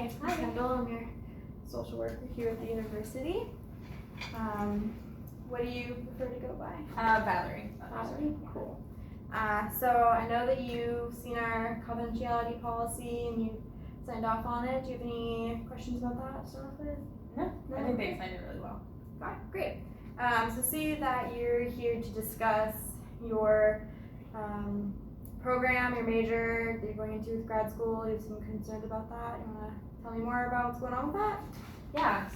Hi, I'm Kendall. I'm your social worker here at the university. What do you prefer to go by? Valerie. Valerie? Cool. So I know that you've seen our confidentiality policy and you signed off on it. Do you have any questions about that to start off with? No, I think they explained it really well. Okay, great. So see that you're here to discuss your program, your major that you're going into with grad school. You have some concerns about that. You want to tell me more about what's going on with that? Yeah,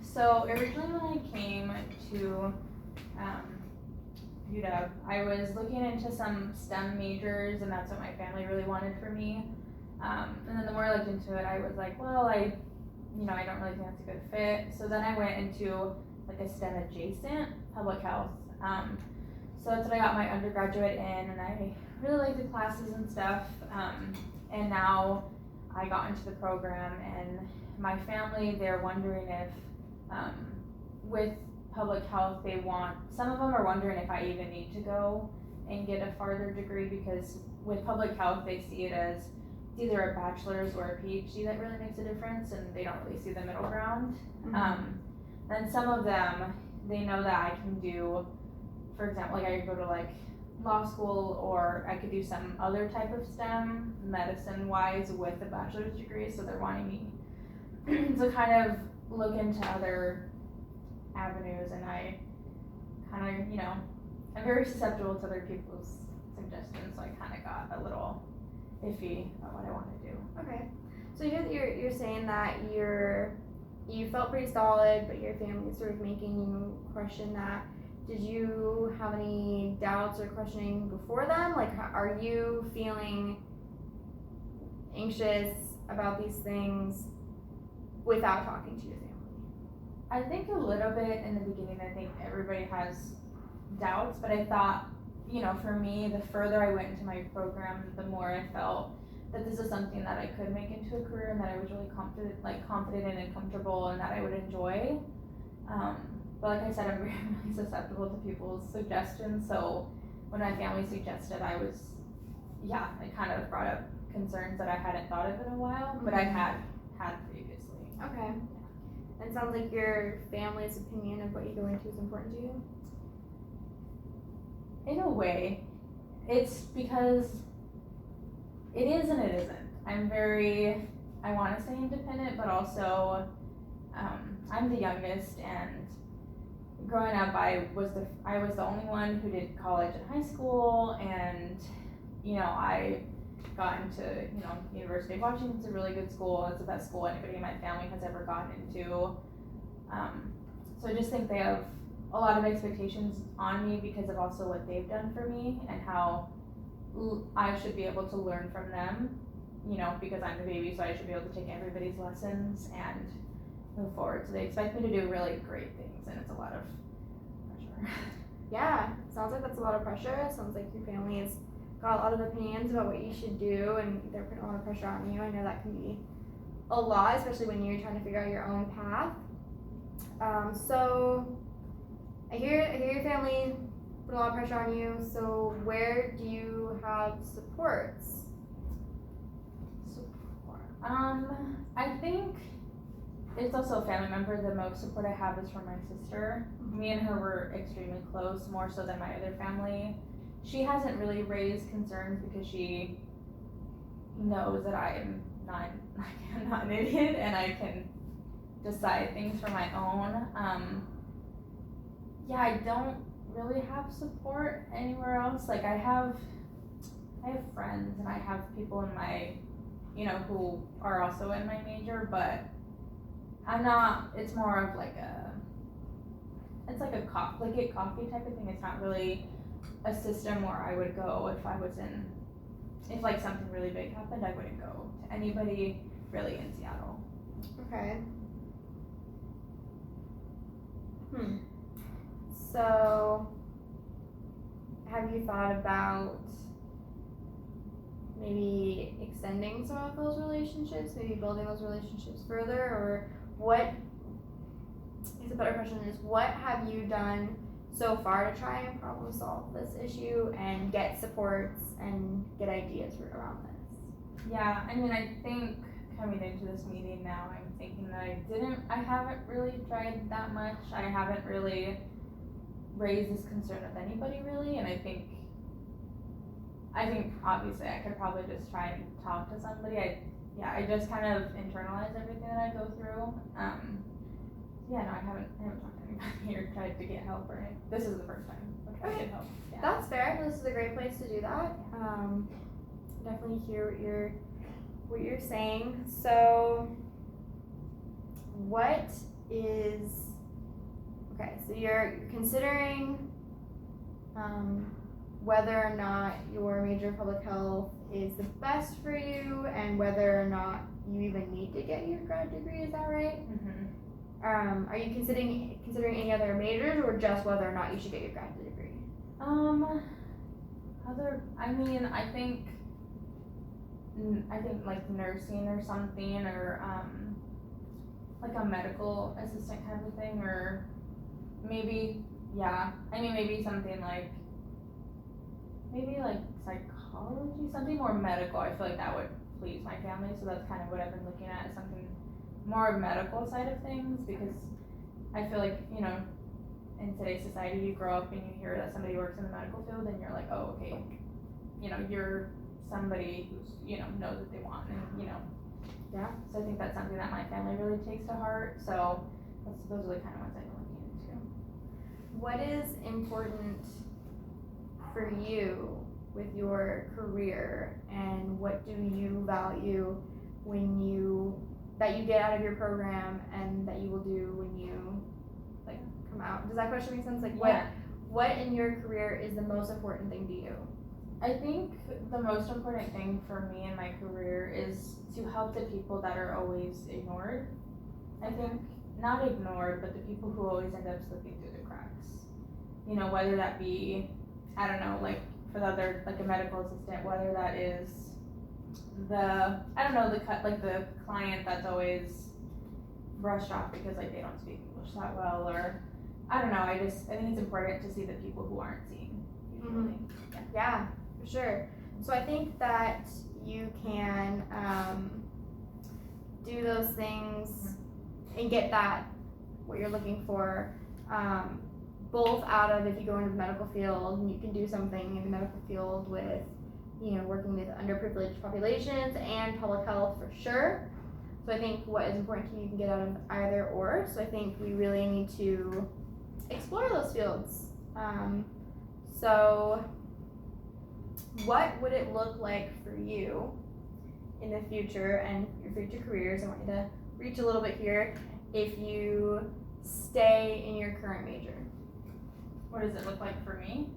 so originally when I came to UW, I was looking into some STEM majors, and that's what my family really wanted for me. And then the more I looked into it, I was like, well, I don't really think that's a good fit. So then I went into like a STEM adjacent public health. So that's what I got my undergraduate in, and I really liked the classes and stuff. And now I got into the program, and my family, they're wondering if, with public health, some of them are wondering if I even need to go and get a farther degree, because with public health, they see it as either a bachelor's or a PhD that really makes a difference, and they don't really see the middle ground. And some of them, they know that I can do, for example, like I could go to like law school, or I could do some other type of STEM, medicine-wise, with a bachelor's degree, so they're wanting me to kind of look into other avenues, and I kind of, I'm very susceptible to other people's suggestions, so I kind of got a little iffy about what I want to do. Okay, so you're saying that you felt pretty solid, but your family is sort of making you question that. Did you have any doubts or questioning before then? Like, are you feeling anxious about these things without talking to your family? I think a little bit in the beginning. I think everybody has doubts, but I thought, for me, the further I went into my program, the more I felt that this is something that I could make into a career, and that I was really confident in and comfortable, and that I would enjoy. But like I said, I'm really susceptible to people's suggestions, so when my family suggested, it kind of brought up concerns that I hadn't thought of in a while, but I had previously. Okay. And it sounds like your family's opinion of what you go into is important to you? In a way. It's because it is and it isn't. I'm very, I want to say independent, but also I'm the youngest, and growing up I was the only one who did college and high school, and I got into University of Washington's a really good school. It's the best school anybody in my family has ever gotten into. So I just think they have a lot of expectations on me because of also what they've done for me, and how I should be able to learn from them, because I'm the baby, so I should be able to take everybody's lessons and move forward. So they expect me to do really great things, and it's a lot of pressure. Yeah, sounds like that's a lot of pressure. Sounds like your family has got a lot of opinions about what you should do, and they're putting a lot of pressure on you. I know that can be a lot, especially when you're trying to figure out your own path. So I hear your family put a lot of pressure on you. So where do you have supports? I think it's also a family member. The most support I have is from my sister. Me and her were extremely close, more so than my other family. She hasn't really raised concerns because she knows that I'm not an idiot, and I can decide things for my own. I don't really have support anywhere else. Like I have friends, and I have people in my, who are also in my major, but it's more of like it's like a get coffee type of thing. It's not really a system where I would go if like something really big happened. I wouldn't go to anybody really in Seattle. Okay. So have you thought about maybe extending some of those relationships, maybe building those relationships further, or what, I guess a better question is, what have you done so far to try and problem solve this issue and get supports and get ideas around this? Yeah, I mean, I think coming into this meeting now, I'm thinking that I haven't really tried that much. I haven't really raised this concern with anybody really, and I think obviously I could probably just try and talk to somebody. I just kind of internalize everything that I go through. I haven't talked to anybody or tried to get help or anything. This is the first time I'm trying to get help. Yeah. That's fair. This is a great place to do that. Definitely hear what you're saying. So, so you're considering whether or not your major of public health is the best for you, and whether or not you even need to get your grad degree. Is that right? Mm-hmm. Are you considering any other majors, or just whether or not you should get your grad degree? I think like nursing or something, or like a medical assistant kind of a thing, or maybe something like psychology, something more medical. I feel like that would please my family, so that's kind of what I've been looking at, is something more medical side of things, because I feel like, in today's society, you grow up and you hear that somebody works in the medical field and you're like, oh, okay, you're somebody who's, knows what they want, and, Yeah. So I think that's something that my family really takes to heart, so those are the kind of ones I've been looking into. What is important for you with your career, and what do you value that you get out of your program and that you will do when you come out? Does that question make sense? What in your career is the most important thing to you? I think the most important thing for me in my career is to help the people that are always ignored. I think, not ignored, but the people who always end up slipping through the cracks. Whether that be, I don't know, for the other, a medical assistant, whether that is the client that's always brushed off because they don't speak English that well, or I don't know. I think it's important to see the people who aren't seen usually. Mm-hmm. Yeah, for sure. So I think that you can do those things and get what you're looking for, both out of, if you go into the medical field, you can do something in the medical field with, working with underprivileged populations and public health for sure. So I think what is important to you, you can get out of either or. So I think we really need to explore those fields. So what would it look like for you in the future and your future careers? I want you to reach a little bit here. If you stay in your current major, what does it look like for me?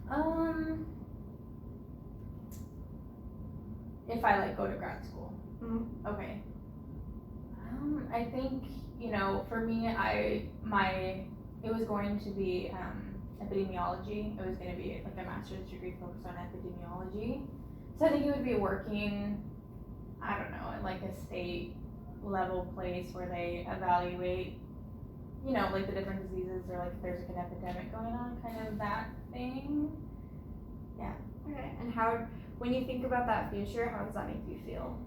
Mm-hmm. If I go to grad school. Mm-hmm. Okay. I think, for me, it was going to be epidemiology. It was going to be a master's degree focused on epidemiology. So I think it would be working, I don't know, at a state level place where they evaluate, the different diseases, or if there's an epidemic going on, kind of that thing. Yeah. Okay. And when you think about that future, how does that make you feel?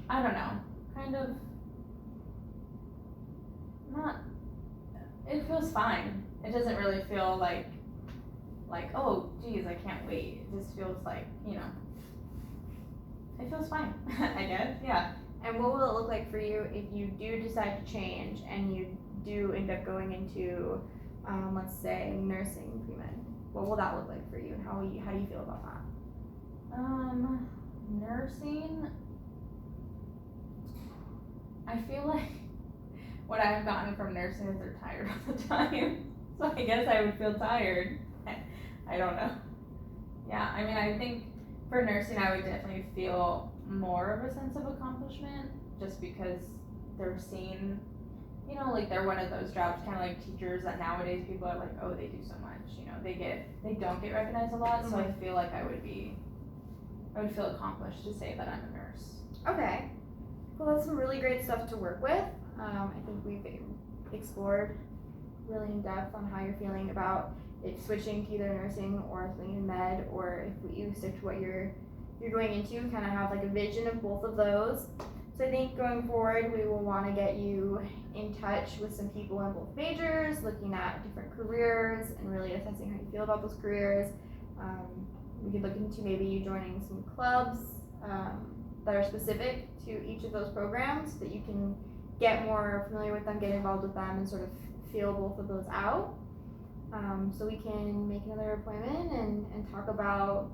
I don't know, it feels fine. It doesn't really feel like, oh geez, I can't wait. It just feels like, it feels fine, I guess, yeah. And what will it look like for you if you do decide to change and you do end up going into, let's say, nursing pre-med? What will that look like for you, and how do you feel about that? Nursing, I feel like what I've gotten from nursing is they're tired all the time. So I guess I would feel tired. I don't know. Yeah, I think for nursing I would definitely feel more of a sense of accomplishment, just because they're seen, they're one of those jobs, kind of like teachers, that nowadays people are like, oh, they do so much, they don't get recognized a lot. Mm-hmm. So I feel like I would feel accomplished to say that I'm a nurse. Okay. Well, that's some really great stuff to work with. I think we've explored really in depth on how you're feeling about if switching to either nursing or something in med, or if you stick to what you're going into, kind of have like a vision of both of those. So I think going forward, we will want to get you in touch with some people in both majors, looking at different careers and really assessing how you feel about those careers. We could look into maybe you joining some clubs that are specific to each of those programs, so that you can get more familiar with them, get involved with them, and sort of feel both of those out. So we can make another appointment and talk about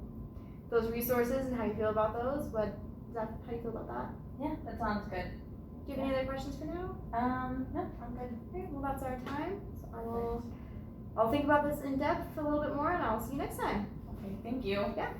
those resources and how you feel about those. How do you feel about that? Yeah, that sounds good. Do you have any other questions for now? No, I'm good. Okay, well that's our time. So I'll think about this in depth a little bit more, and I'll see you next time. Okay, thank you. Yeah.